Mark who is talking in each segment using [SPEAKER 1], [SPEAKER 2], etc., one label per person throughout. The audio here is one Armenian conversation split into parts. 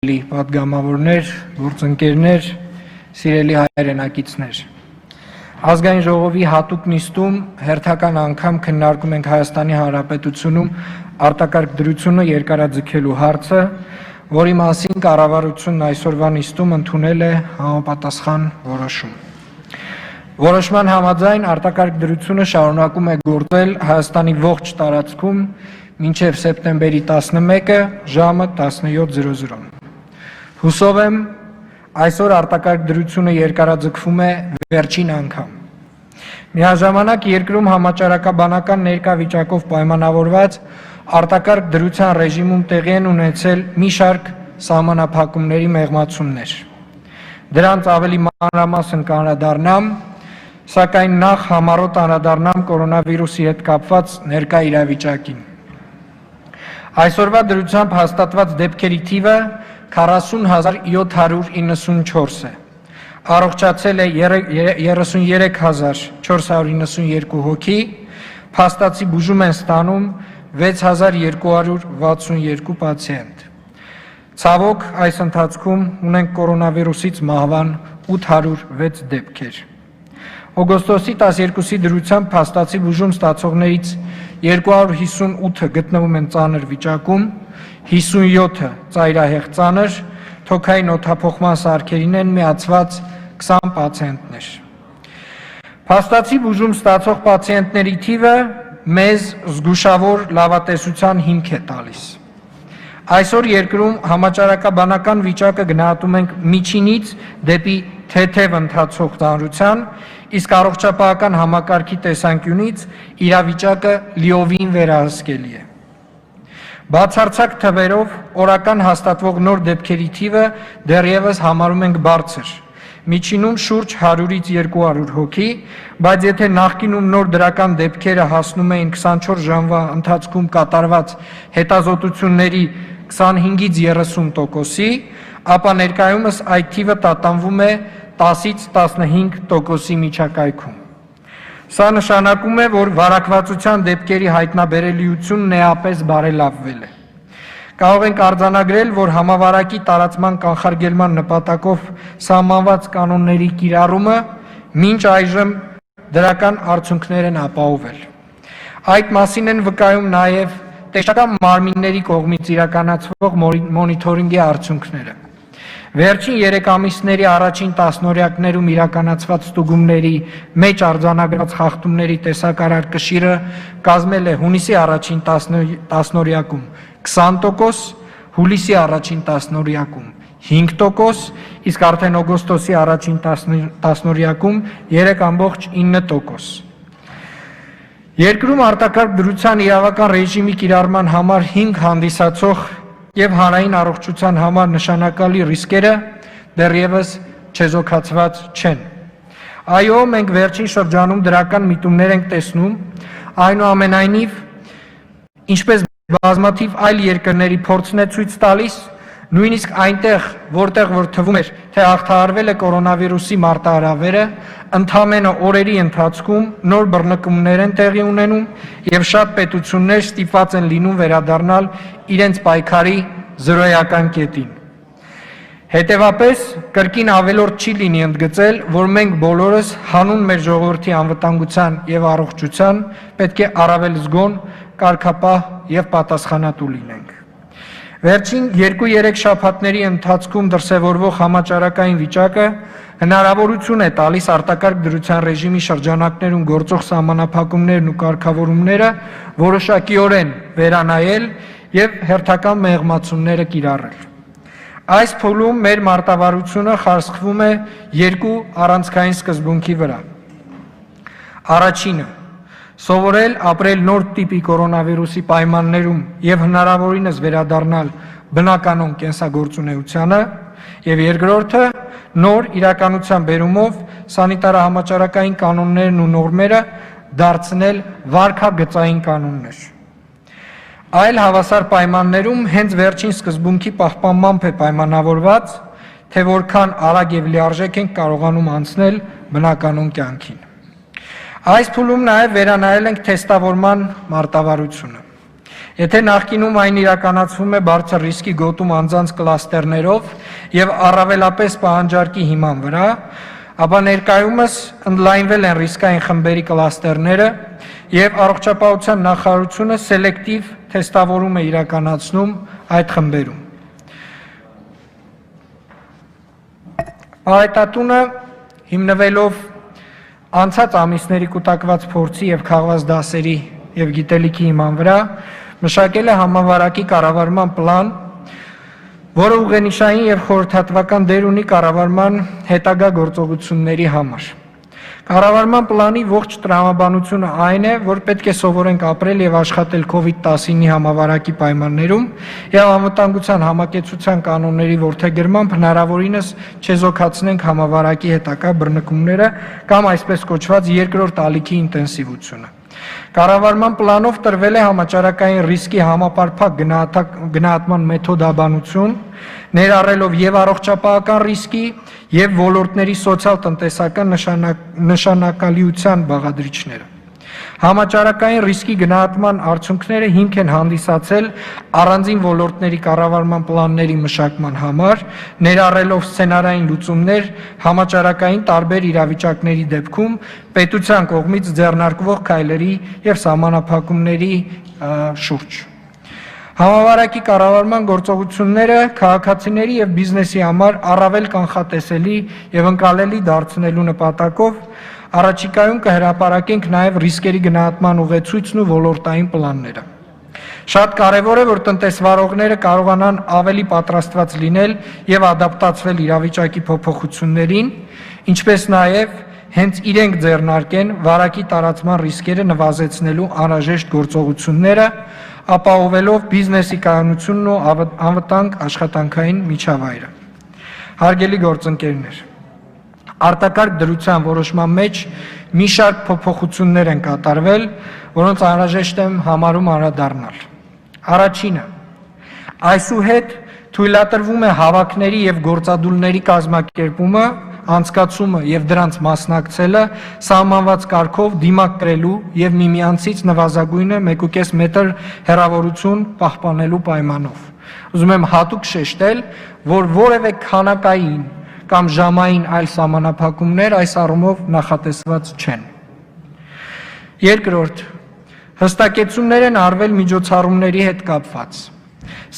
[SPEAKER 1] Պատգամավորներ, գործընկերներ, սիրելի հայրենակիցներ։ Ազգային ժողովի հատուկ նիստում հերթական անգամ քննարկում ենք Հայաստանի Հանրապետությունում արտակարգ դրությունը երկարաձգելու հարցը, որի մասին կառավարությունն այսօրվա նիստում ընդունել է համապատասխան որոշում։ Որոշման համաձայն արտակարգ դրությունը շարունակում է գործել Հայաստանի ողջ տարածքում մինչև սեպտեմբերի 11-ը ժամը 17:00։ Հուսով եմ, այսօր արտակարգ դրությունը երկարաձգվում է վերջին անգամ։ Միաժամանակ երկրում համաճարակաբանական ներկա վիճակով պայմանավորված արտակարգ դրության ռեժիմում տեղի են ունեցել մի շարք սահմանափակումների մեղմացումներ։ Դրանց ավելի մանրամասն կանդրադառնամ, սակայն նախ համառոտ անդրադառնամ կորոնավիրուսի հետ կապված ներկա իրավիճակին։ Այսօրվա դրությամբ հաստատված դեպքերի թիվը 40,794 է, առողջացել է 33,492 հոգի, փաստացի բուժում են ստանում 6,262 պացիենտ։ Ցավոք, այս ընթացքում ունենք կորոնավիրուսից մահվան 806 դեպքեր։ Օգոստոսի 12-ի դրությամբ փաստացի բուժում ստացողներից 258-ը գտնվում են ծանր վիճակում, 57-ը ծայրահեղ ծանր, թոքային օդափոխման սարքերին են միացված 20 պացիենտներ։ Փաստացի բուժում ստացող պացիենտների թիվը մեզ զգուշավոր լավատեսության հիմք է տալիս։ Այսօր երկրում համաճարակաբանական վիճակը գնահատում ենք միջինից դեպի թեթև ընթացող ծանրության, իսկ առողջապահական համակարգի տեսանկյունից իրավիճակը լիովին վերահսկելի է։ Բացարձակ թվերով օրական հաստատվող նոր դեպքերի թիվը դեռևս համարում ենք բարձր, միջինում շուրջ 100-ից 200 հոգի, բայց եթե նախկինում նոր դրական դեպքերը հասնում էին 24 ժամվա ընթացքում կատարված հետազոտությունների 25-ից 30%-ի, ապա ներկայումս այդ թիվը տատանվում է 10-ից 15%-ի միջակայքում։ Սա նշանակում է, որ վարակվածության դեպքերի հայտնաբերելիությունն էապես բարելավվել է։ Կարող ենք արձանագրել, որ համավարակի տարածման կանխարգելման նպատակով սահմանված կանոնների կիրառումը մինչ այժմ դրական արդյունքներ են ապահովել։ Այդ մասին են վկայում նաև տեսչական մարմինների կողմից իրականացվող մոնիթորինգի արդյունքները։ Վերջին 3 ամիսների առաջին տասնօրյակներում իրականացված ստուգումների մեջ արձանագրված խախտումների տեսակարար կշիռը կազմել է հունիսի առաջին տասնօրյակում 20%, հուլիսի առաջին տասնօրյակում 5%, իսկ արդեն օգոստոսի առաջին տասնօրյակում 3,9%։ Երկրում արտակարգ դրության իրավական ռեժիմի կիրառման համար հիմք հանդիսացող և հանրային առողջության համար նշանակալի ռիսկերը դեռևս չեզոքացված չեն։ Այո, մենք վերջին շրջանում դրական միտումներ ենք տեսնում, այնուամենայնիվ, ինչպես բազմաթիվ այլ երկրների փորձն է ցույց տալիս, նույնիսկ այնտեղ, որտեղ որ թվում էր, թե հաղթահարվել է կորոնավիրուսի մարտահրավերը, ընդամենը օրերի ընթացքում նոր բռնկումներ են տեղի ունենում և շատ պետություններ ստիպված են լինում վերադառնալ իրենց պայքարի զրոյական կետին։ Հետևապես, կրկին ավելորդ չի լինի ընդգծել, որ մենք բոլորս հանուն մեր ժողովրդի անվտանգության և առողջության պետք է առավել զգոն, կարգապահ և պատասխանատու լինենք։ Վերջին 2-3 շաբաթների ընթացքում դրսևորվող համաճարակային վիճակը հնարավորություն է տալիս արտակարգ դրության ռեժիմի շրջանակներում գործող սահմանափակումներն ու կարգավորումները որոշակիորեն վերանայել և հերթական մեղմացումները կիրառել։ Այս փուլում մեր մարտավարությունը խարսխվում է 2 առանցքային սկզբունքի վրա։ Առաջինը՝ սովորել ապրել նոր տիպի կորոնավիրուսի պայմաններում և հնարավորինս վերադառնալ բնականոն կենսագործունեությանը, և երկրորդը՝ նոր իրականության բերումով սանիտարահամաճարակային կանոններն ու նորմերը դարձնել վարքագծային կանոններ։ Այլ հավասար պայմաններում հենց վերջին սկզբունքի պահպանմամբ է պայմանավորված, թե որքան արագ և լիարժեք ենք կարողանում անցնել բնականոն կյանքին։ Այս փուլում նաև վերանայել ենք թեստավորման մարտավարությունը։ Եթե նախկինում այն իրականացվում է բարձր ռիսկի գոտում անձանց կլաստերներով եւ առավելապես պահանջարկի հիման վրա, ապա ներկայումս ընդլայնվել են ռիսկային խմբերի կլաստերները եւ առողջապահության նախարարությունը սելեկտիվ թեստավորում է իրականացնում այդ խմբերում։ Պարետատունը հիմնվելով անցած ամիսների կուտակված փորձի եւ քաղված դասերի եւ գիտելիքի հիման վրա մշակել է համավարակի կառավարման պլան, որը ուղենիշային եւ խորհրդատվական դեր ունի կառավարման հետագա գործողությունների համար։ Կառավարման պլանի ողջ տրամաբանությունը այն է, որ պետք է սովորենք ապրել եւ աշխատել COVID-19-ի համավարակի պայմաններում եւ անվտանգության համակեցության կանոնների որդեգրմամբ հնարավորինս չեզոքացնենք համավարակի հետագա բռնկումները կամ այսպես կոչված երկրորդ ալիքի ինտենսիվությունը։ Կառավարման պլանով տրվել է համաճարակային ռիսկի համապարփակ գնահատման մեթոդաբանություն, ներառելով եւ առողջապահական ռիսկի եւ ոլորտների սոցիալ-տնտեսական նշանակալիության բաղադրիչները։ Համաճարակային ռիսկի գնահատման արդյունքները հիմք են հանդիսացել առանձին ոլորտների կառավարման պլանների մշակման համար, ներառելով սցենարային լուծումներ համաճարակային տարբեր իրավիճակների դեպքում պետության կողմից ձեռնարկվող քայլերի եւ սահմանափակումների շուրջ։ Համավարակի կառավարման գործողությունները քաղաքացիների եւ բիզնեսի համար առավել կանխատեսելի եւ ընկալելի դարձնելու նպատակով առաջիկայում կհրապարակենք նաև ռիսկերի գնահատման ուղեցույցն ու ոլորտային պլանները։ Շատ կարևոր է, որ տնտեսվարողները կարողանան ավելի պատրաստված լինել եւ ադապտացվել իրավիճակի փոփոխություններին, ինչպես նաև հենց իրենք ձեռնարկեն վարակի տարածման ռիսկերը նվազեցնելու անհրաժեշտ գործողությունները, ապահովելով բիզնեսի կայունությունն ու անվտանգ աշխատանքային միջավայրը։ Հարգելի գործընկերներ, արտակարգ դրության որոշման մեջ մի շարք փոփոխություններ են կատարվել, որոնց անհրաժեշտ եմ համարում անդրադառնալ։ Առաջինը, այսուհետ թույլատրվում է հավաքների եւ գործադուլների կազմակերպումը, անցկացումը եւ դրանց մասնակցելը սահմանված կարգով դիմակ կրելու եւ միմյանցից նվազագույնը 1.5 մետր հեռավորություն պահպանելու պայմանով։ Ուզում եմ հատուկ շեշտել, որ որևէ քանակային կամ ժամային այլ սահմանափակումներ այս առումով նախատեսված չեն։ Երկրորդ, հստակեցումներ են արվել միջոցառումների հետ կապված։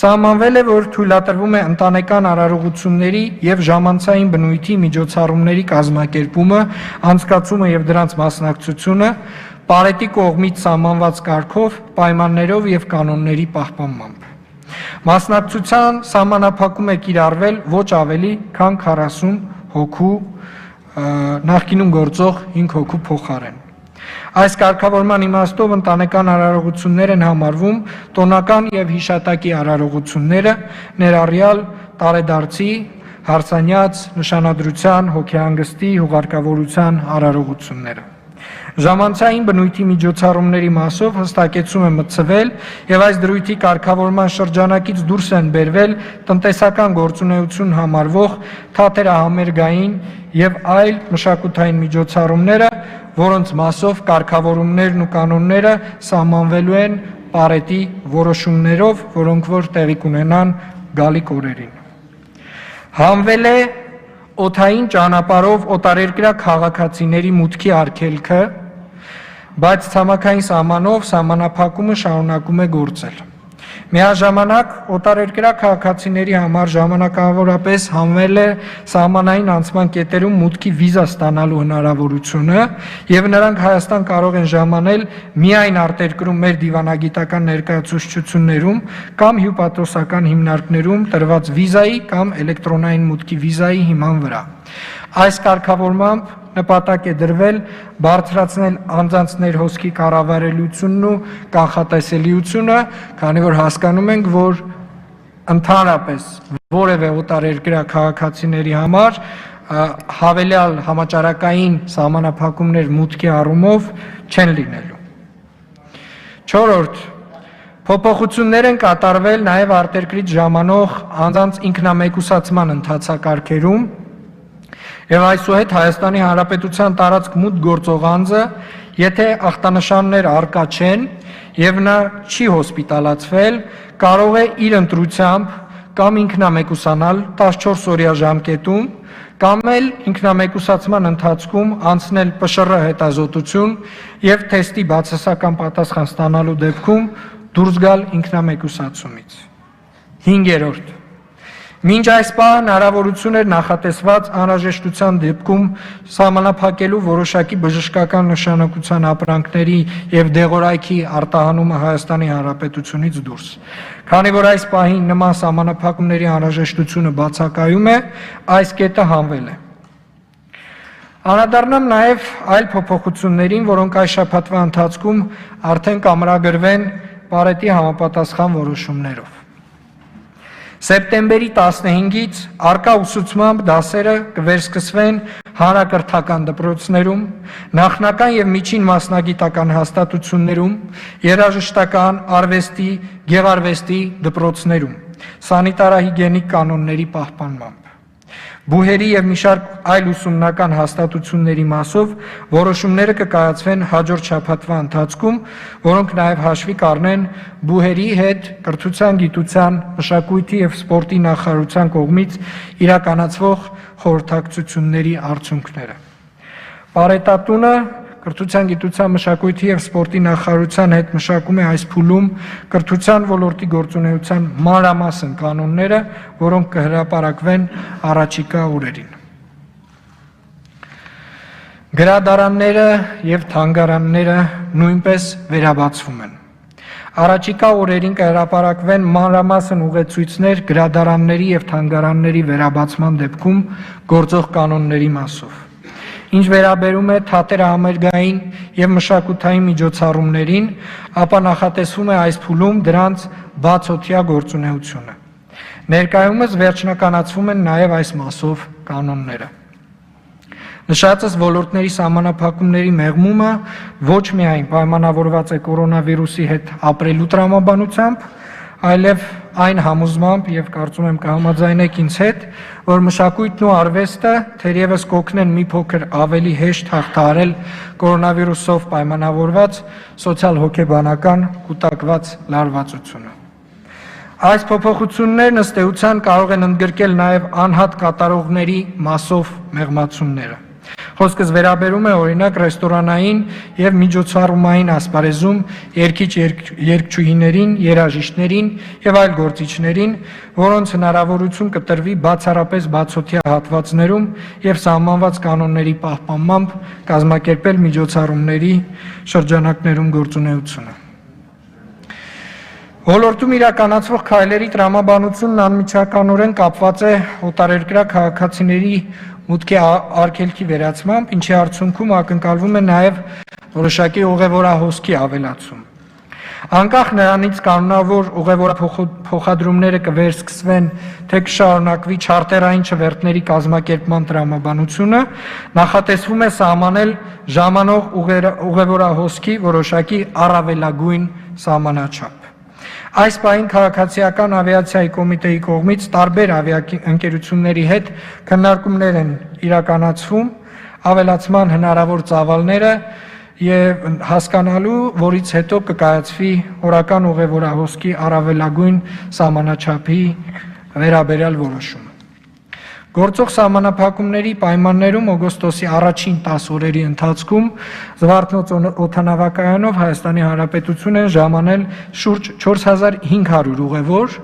[SPEAKER 1] Սահմանվել է, որ թույլատրվում է ընտանեկան արարողությունների եւ ժամանցային բնույթի միջոցառումների կազմակերպումը, անցկացումը եւ դրանց մասնակցությունը Պարետի կողմից սահմանված կարգով, պայմաններով եւ կանոնների պահպանմամբ։ Մասնակցության սահմանափակում է կիրառվել ոչ ավելի քան 40 հոգու նախկինում գործող 5 հոգու փոխարեն։ Այս կարգավորման իմաստով ընտանեկան արարողություններ են համարվում տոնական եւ հիշատակի արարողությունները, ներառյալ տարեդարձի, հարսանյաց, նշանադրության, հոգեհանգստի, հուղարկավորության արարողությունները։ Ժամանցային բնույթի միջոցառումների մասով հստակեցում է մտցվել եւ այս դրույթի կարգավորման շրջանակից դուրս են բերվել տնտեսական գործունեություն համարվող թատերահամերգային եւ այլ մշակութային միջոցառումները, որոնց մասով կարգավորումներն ու կանոնները սահմանվելու են Պարետի որոշումներով, որոնք որ տեղի կունենան գալիք օրերին։ Հանվել է օդային ճանապարհով օտարերկրյա քաղաքացիների մուտքի արգելքը, բայց ցամաքային սահմանով սահմանափակումը շարունակում է գործել։ Միաժամանակ օտարերկրյա քաղաքացիների համար ժամանակավորապես հանվել է սահմանային անցման կետերում մուտքի վիզա ստանալու հնարավորությունը եւ նրանք Հայաստան կարող են ժամանել միայն արտերկրում մեր դիվանագիտական ներկայացուցչություններում կամ հյուպատոսական հիմնարկներում տրված վիզայի կամ էլեկտրոնային մուտքի վիզայի հիման վրա։ Այս կարգավորմամբ նպատակ է դրվել բարձրացնել անձանց ներհոսքի կառավարելիությունն ու կանխատեսելիությունը, քանի որ հասկանում ենք, որ ընդհանրապես որևէ օտարերկրյա քաղաքացիների համար հավելյալ համաճարակային սահմանափակումներ մուտքի առումով չեն լինելու։ Չորրորդ, փոփոխություններ են կատարվել նաև արտերկրից ժամանող անձանց ինքնամեկուսացման ընթացակարգերում եւ այսուհետ Հայաստանի Հանրապետության տարածք մուտք գործող անձը, եթե ախտանշաններ առկա չեն եւ նա չի հոսպիտալացվել, կարող է իր ընտրությամբ կամ ինքնամեկուսանալ 14 օրյա ժամկետում, կամ էլ ինքնամեկուսացման ընթացքում անցնել ՊՇՌ հետազոտություն եւ թեստի բացասական պատասխան ստանալու դեպքում դուրս գալ ինքնամեկուսացումից։ 5. Մինչ այս պահը հնարավորություն էր նախատեսված անհրաժեշտության դեպքում սահմանափակելու որոշակի բժշկական նշանակության ապրանքների եւ դեղորայքի արտահանումը Հայաստանի Հանրապետությունից դուրս։ Քանի որ այս պահին նման սահմանափակումների անհրաժեշտությունը բացակայում է, այս կետը հանվել է։ Անդրադառնամ նաեւ այլ փոփոխություններին, որոնք այս շաբաթվա ընթացքում արդեն կամրագրվեն Պարետի համապատասխան որոշումներով։ Սեպտեմբերի 15-ից արկա ուսուցմամբ դասերը կվերսկսվեն հանրակրթական դպրոցներում, նախնական եւ միջին մասնագիտական հաստատություններում, երաժշտական, արվեստի, գեղարվեստի դպրոցներում, սանիտարահիգիենիկ կանոնների պահպանմամբ։ Բուհերի եւ մի շարք այլ ուսումնական հաստատությունների մասով որոշումները կկայացվեն հաջորդ շաբաթվա ընթացքում, որոնք նաեւ հաշվի կառնեն բուհերի հետ կրթության, գիտության, մշակույթի եւ սպորտի նախարարության կողմից իրականացվող խորհրդակցությունների արդյունքները։ Պարետատունը Կրթության, գիտության, մշակույթի եւ սպորտի նախարարության հետ մշակում է այս փուլում կրթության ոլորտի գործունեության մանրամասն կանոնները, որոնք կհրապարակվեն առաջիկա օրերին։ Գրադարանները եւ թանգարանները նույնպես վերաբացվում են։ Առաջիկա օրերին կհրապարակվեն մանրամասն ուղեցույցներ գրադարանների եւ թանգարանների վերաբացման դեպքում գործող կանոնների մասով։ Ինչ վերաբերում է թատերահամերգային եւ մշակութային միջոցառումներին, ապա նախատեսվում է այս փուլում դրանց բացօթյա գործունեությունը։ Ներկայումս վերջնականացվում են նաեւ այս մասով կանոնները։ Նշածս ոլորտների սահմանափակումների մեղմումը ոչ միայն պայմանավորված է կորոնավիրուսի հետ ապրելու տրամաբանությամբ, այլև այն համոզմամբ եւ կարծում եմ կհամաձայնեք ինձ հետ, որ մշակույթն ու արվեստը թերևս կօգնեն մի փոքր ավելի հեշտ հաղթահարել կորոնավիրուսով պայմանավորված սոցիալ-հոգեբանական կուտակված լարվածությունը։ Այս փոփոխություններն ըստ էության կարող են ընդգրկել նաեւ անհատ կատարողների մասով մեղմացումները։ Խոսքս վերաբերում է օրինակ ռեստորանային եւ միջոցառումային ասպարեզում երգչուհիներին, երաժիշտներին եւ այլ գործիչներին, որոնց հնարավորություն կտրվի բացառապես բացօթյա հատվածներում եւ սահմանված կանոնների պահպանմամբ կազմակերպել միջոցառումների շրջանակներում գործունեությունը։ Ոլորտում իրականացվող քայլերի տրամաբանությունն անմիջականորեն կապված է օտարերկրյա քաղաքացիների մուտքի արգելքի վերացմամբ, ինչի արդյունքում ակնկալվում է նաև որոշակի ուղևորահոսքի ավելացում։ Անկախ նրանից կանոնավոր ուղևորափոխադրումները կվերսկսվեն, թե կշարունակվի չարտերային չվերթների կազմակերպման տրամաբանությունը, նախատեսվում է սահմանել ժամանող ուղևորահոսքի որոշակի առավելագույն սահմանաչափ։ Այս պահին քաղաքացիական ավիացիայի կոմիտեի կողմից տարբեր ավիաընկերությունների հետ քննարկումներ են իրականացվում ավելացման հնարավոր ծավալները եւ հասկանալու, որից հետո կկայացվի օրական ուղևորահոսքի առավելագույն սահմանաչափի վերաբերյալ որոշումը։ Գործող սահմանափակումների պայմաններում օգոստոսի առաջին 10 օրերի ընթացքում Զվարթնոց օդանավակայանով Հայաստանի Հանրապետություն են ժամանել շուրջ 4500 ուղևոր,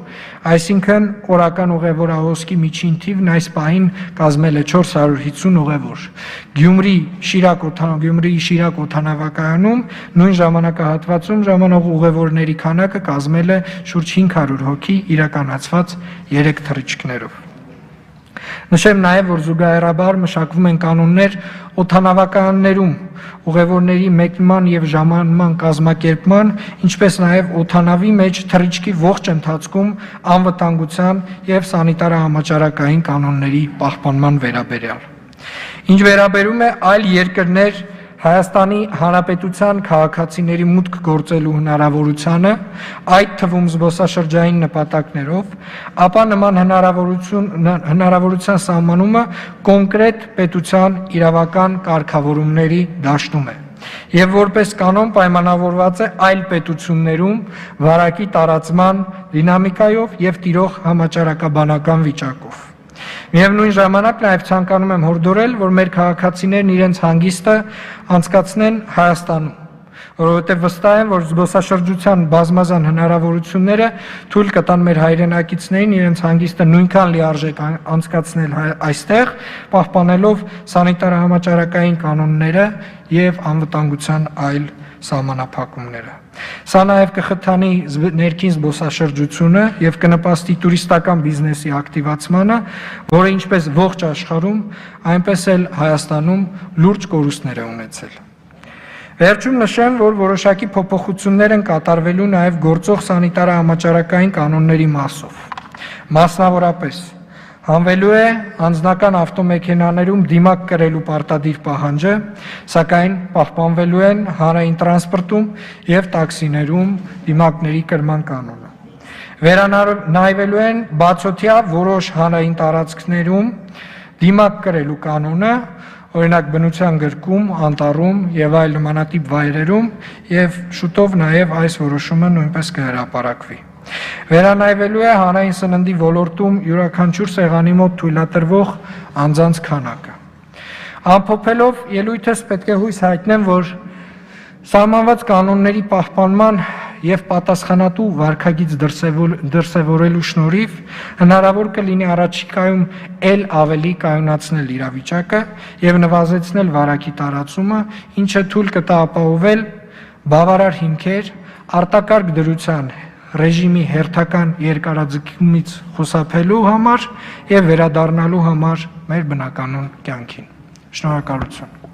[SPEAKER 1] այսինքն օրական ուղևորահոսքի միջին թիվն այս պահին կազմել է 450 ուղևոր։ Գյումրիի Շիրակ օդանավակայանում նույն ժամանակահատվածում ժամանող ուղևորների քանակը կազմել է շուրջ 500 հոգի իրականացված 3 թռիչքներով։ Նշեմ նաև, որ զուգահեռաբար մշակվում են կանոններ օդանավակայաններում ուղևորների մեկնման եւ ժամանման կազմակերպման, ինչպես նաև օդանավի մեջ թռիչքի ողջ ընթացքում անվտանգության եւ սանիտարահամաճարակային կանոնների պահպանման վերաբերյալ։ Ինչ վերաբերում է այլ երկրներ Հայաստանի Հանրապետության քաղաքացիների մուտք գործելու հնարավորությանը, այդ թվում զբոսաշրջային նպատակներով, ապա նման հնարավորության սահմանումը կոնկրետ պետության իրավական կարգավորումների դաշտում է։ եւ որպես կանոն պայմանավորված է այլ պետություններում վարակի տարածման դինամիկայով եւ տիրող համաճարակաբանական վիճակով։ Միևնույն ժամանակ նաև ցանկանում եմ հորդորել, որ մեր քաղաքացիներն իրենց հանգիստը անցկացնեն Հայաստանում, որովհետև վստահ եմ, որ զբոսաշրջության բազմազան հնարավորությունները թույլ կտան մեր հայրենակիցներին իրենց հանգիստը նույնքան լիարժեք անցկացնել այստեղ, պահպանելով սանիտարահամաճարակային կանոնները եւ անվտանգության այլ սահմանափակումները։ Սա նաև կխթանի ներքին զբոսաշրջությունը եւ կնպաստի տուրիստական բիզնեսի ակտիվացմանը, որը ինչպես ողջ աշխարհում, այնպես էլ Հայաստանում լուրջ կորուստներ է ունեցել։ Վերջում նշեմ, որ որոշակի փոփոխություններ են կատարվելու նաև գործող սանիտարահամաճարակային կանոնների մասով։ Մասնավորապես, հանվելու է անձնական ավտոմեքենաներում դիմակ կրելու պարտադիր պահանջը, սակայն պահպանվելու են հանրային տրանսպորտում եւ տաքսիներում դիմակների կրման կանոնը։ Վերանայվելու են բացօթյա որոշ հանրային տարածքներում դիմակ կրելու կանոնը, օրինակ բնության գրկում, անտառում եւ այլ նմանատիպ վայրերում եւ շուտով նաեւ այս որոշումը նույնպես կհրապարակվի։ Վերանայվելու է հանրային սննդի ոլորտում յուրաքանչյուր սեղանի մոտ թույլատրվող անձանց քանակը։ Ամփոփելով ելույթս պետք է հույս հայտնեմ, որ սահմանված կանոնների պահպանման եւ պատասխանատու վարքագիծ դրսևորելու շնորհիվ հնարավոր կլինի առաջիկայում ել ավելի կայունացնել իրավիճակը եւ նվազեցնել վարակի տարածումը, ինչը թույլ կտա ապահովել բավարար հիմքեր արտակարգ դրության ռեժիմի հերթական երկարաձգումից խուսափելու համար եւ վերադառնալու համար մեր բնականոն կյանքին։ Շնորհակալություն։